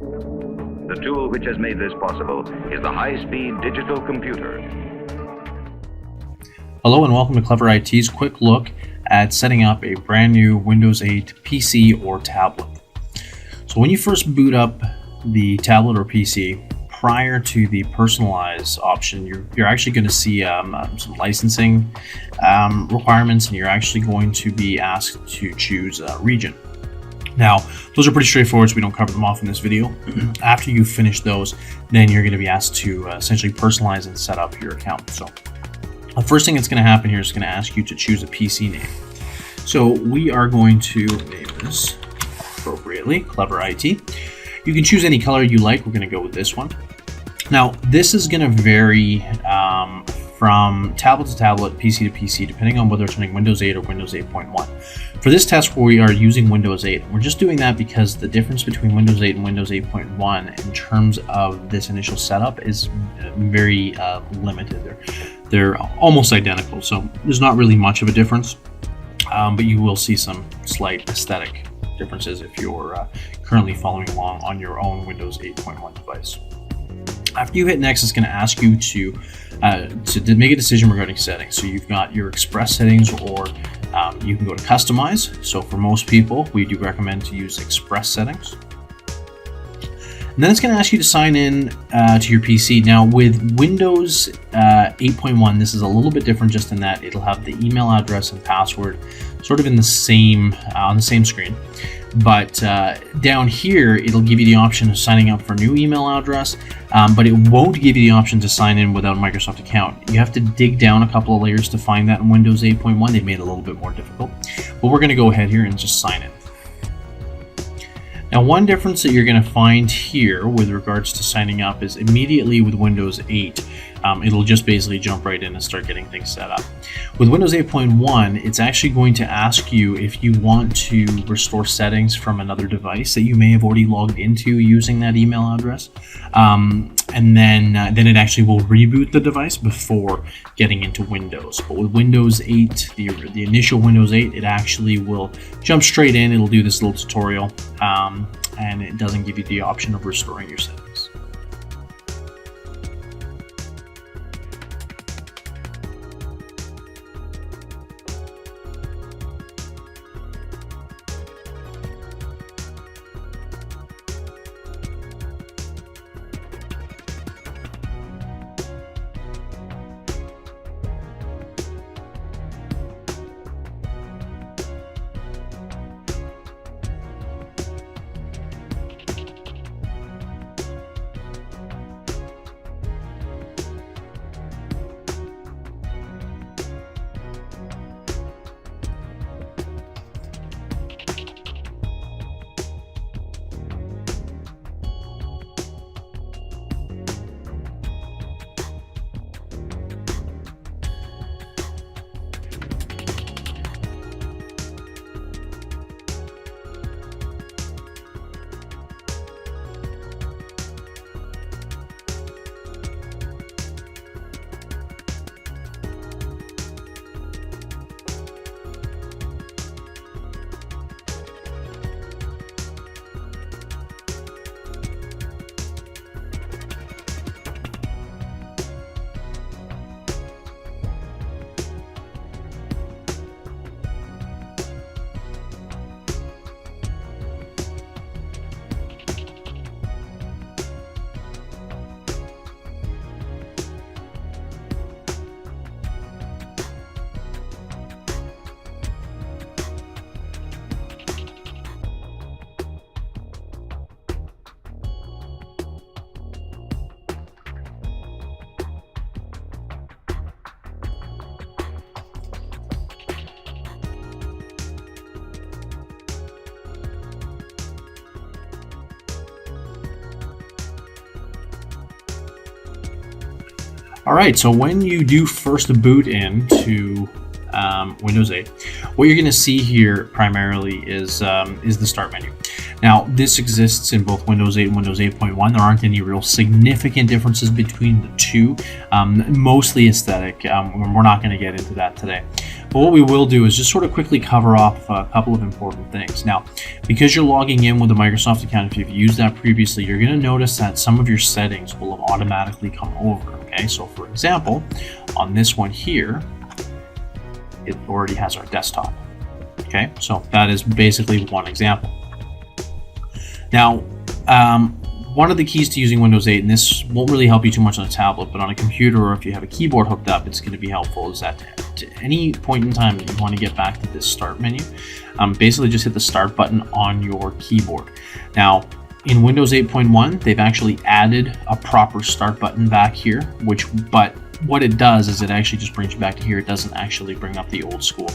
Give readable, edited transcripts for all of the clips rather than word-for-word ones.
The tool which has made this possible is the high-speed digital computer. Hello and welcome to CleverIT's quick look at setting up a brand new Windows 8 PC or tablet. So when you first boot up the tablet or PC, prior to the personalize option, you're actually going to see some licensing requirements, and you're actually going to be asked to choose a region. Now, those are pretty straightforward, so we don't cover them off in this video. After you finish those, then you're going to be asked to essentially personalize and set up your account. So the first thing that's going to happen here is going to ask you to choose a PC name. So we are going to name this appropriately, CleverIT. You can choose any color you like. We're going to go with this one. Now, this is going to vary from tablet to tablet, PC to PC, depending on whether it's running Windows 8 or Windows 8.1. For this test, we are using Windows 8. We're just doing that because the difference between Windows 8 and Windows 8.1 in terms of this initial setup is very limited. They're almost identical, so there's not really much of a difference, but you will see some slight aesthetic differences if you're currently following along on your own Windows 8.1 device. After you hit next, it's going to ask you to make a decision regarding settings. So you've got your express settings, or you can go to customize. So for most people, we do recommend to use express settings. And then it's going to ask you to sign in to your PC. Now with Windows 8.1, this is a little bit different, just in that it'll have the email address and password sort of in the same on the same screen. But down here, it'll give you the option of signing up for a new email address, but it won't give you the option to sign in without a Microsoft account. You have to dig down a couple of layers to find that in Windows 8.1. They made it a little bit more difficult, but we're going to go ahead here and just sign in. Now, one difference that you're going to find here with regards to signing up is immediately with Windows 8, it'll just basically jump right in and start getting things set up. With Windows 8.1, it's actually going to ask you if you want to restore settings from another device that you may have already logged into using that email address, and then it actually will reboot the device before getting into Windows. But with Windows 8, the initial Windows 8, it actually will jump straight in. It'll do this little tutorial, and it doesn't give you the option of restoring your settings. All right, so when you do first boot into Windows 8, what you're going to see here primarily is the Start menu. Now, this exists in both Windows 8 and Windows 8.1. There aren't any real significant differences between the two, mostly aesthetic. We're not going to get into that today. But what we will do is just sort of quickly cover off a couple of important things. Now, because you're logging in with a Microsoft account, if you've used that previously, you're going to notice that some of your settings will have automatically come over. Okay, so for example, on this one here, it already has our desktop. Okay, so that is basically one example. Now, one of the keys to using Windows 8, and this won't really help you too much on a tablet, but on a computer or if you have a keyboard hooked up, it's going to be helpful, is that at any point in time that you want to get back to this start menu, basically just hit the start button on your keyboard. Now, in Windows 8.1, they've actually added a proper start button back here, but what it does is it actually just brings you back to here. It doesn't actually bring up the old school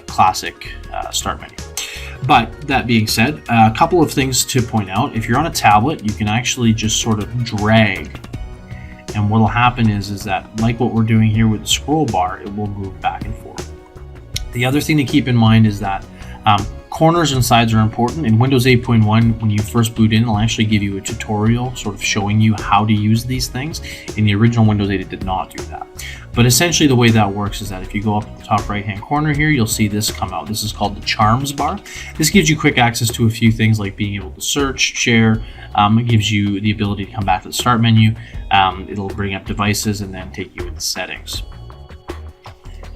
classic start menu. But that being said, a couple of things to point out. If you're on a tablet, you can actually just sort of drag. And what will happen is that, like what we're doing here with the scroll bar, it will move back and forth. The other thing to keep in mind is that corners and sides are important. In Windows 8.1, when you first boot in, it'll actually give you a tutorial sort of showing you how to use these things. In the original Windows 8, it did not do that. But essentially the way that works is that if you go up to the top right hand corner here, you'll see this come out. This is called the Charms bar. This gives you quick access to a few things like being able to search, share. It gives you the ability to come back to the start menu. It'll bring up devices and then take you into settings.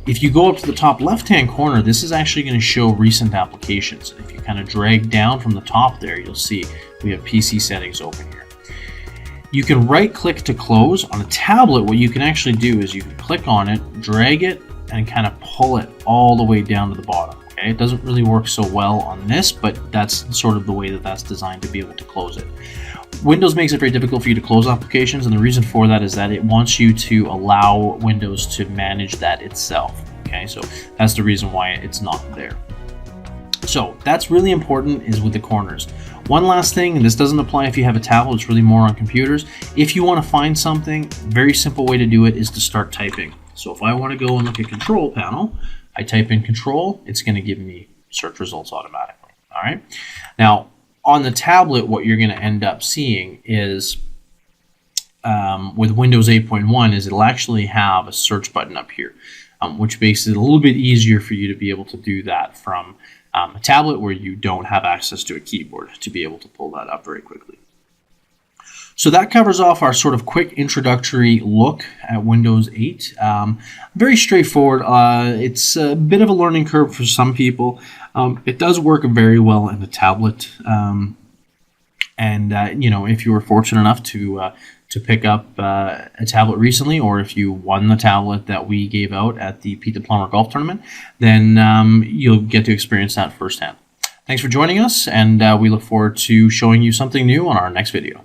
If you go up to the top left-hand corner, this is actually going to show recent applications. And if you kind of drag down from the top there, you'll see we have PC settings open here. You can right-click to close. On a tablet, what you can actually do is you can click on it, drag it, and kind of pull it all the way down to the bottom. Okay? It doesn't really work so well on this, but that's sort of the way that that's designed to be able to close it. Windows makes it very difficult for you to close applications, and the reason for that is that it wants you to allow Windows to manage that itself. Okay, so that's the reason why it's not there. So that's really important, is with the corners. One last thing, and this doesn't apply if you have a tablet, it's really more on computers. If you want to find something, very simple way to do it is to start typing. So if I want to go and look at Control Panel, I type in Control, it's going to give me search results automatically. All right. Now, on the tablet, what you're going to end up seeing is, with Windows 8.1, is it'll actually have a search button up here, which makes it a little bit easier for you to be able to do that from a tablet where you don't have access to a keyboard to be able to pull that up very quickly. So that covers off our sort of quick introductory look at Windows 8. Very straightforward. It's a bit of a learning curve for some people. It does work very well in a tablet. You know, if you were fortunate enough to pick up a tablet recently, or if you won the tablet that we gave out at the Pete the Plumber Golf Tournament, then you'll get to experience that firsthand. Thanks for joining us, and we look forward to showing you something new on our next video.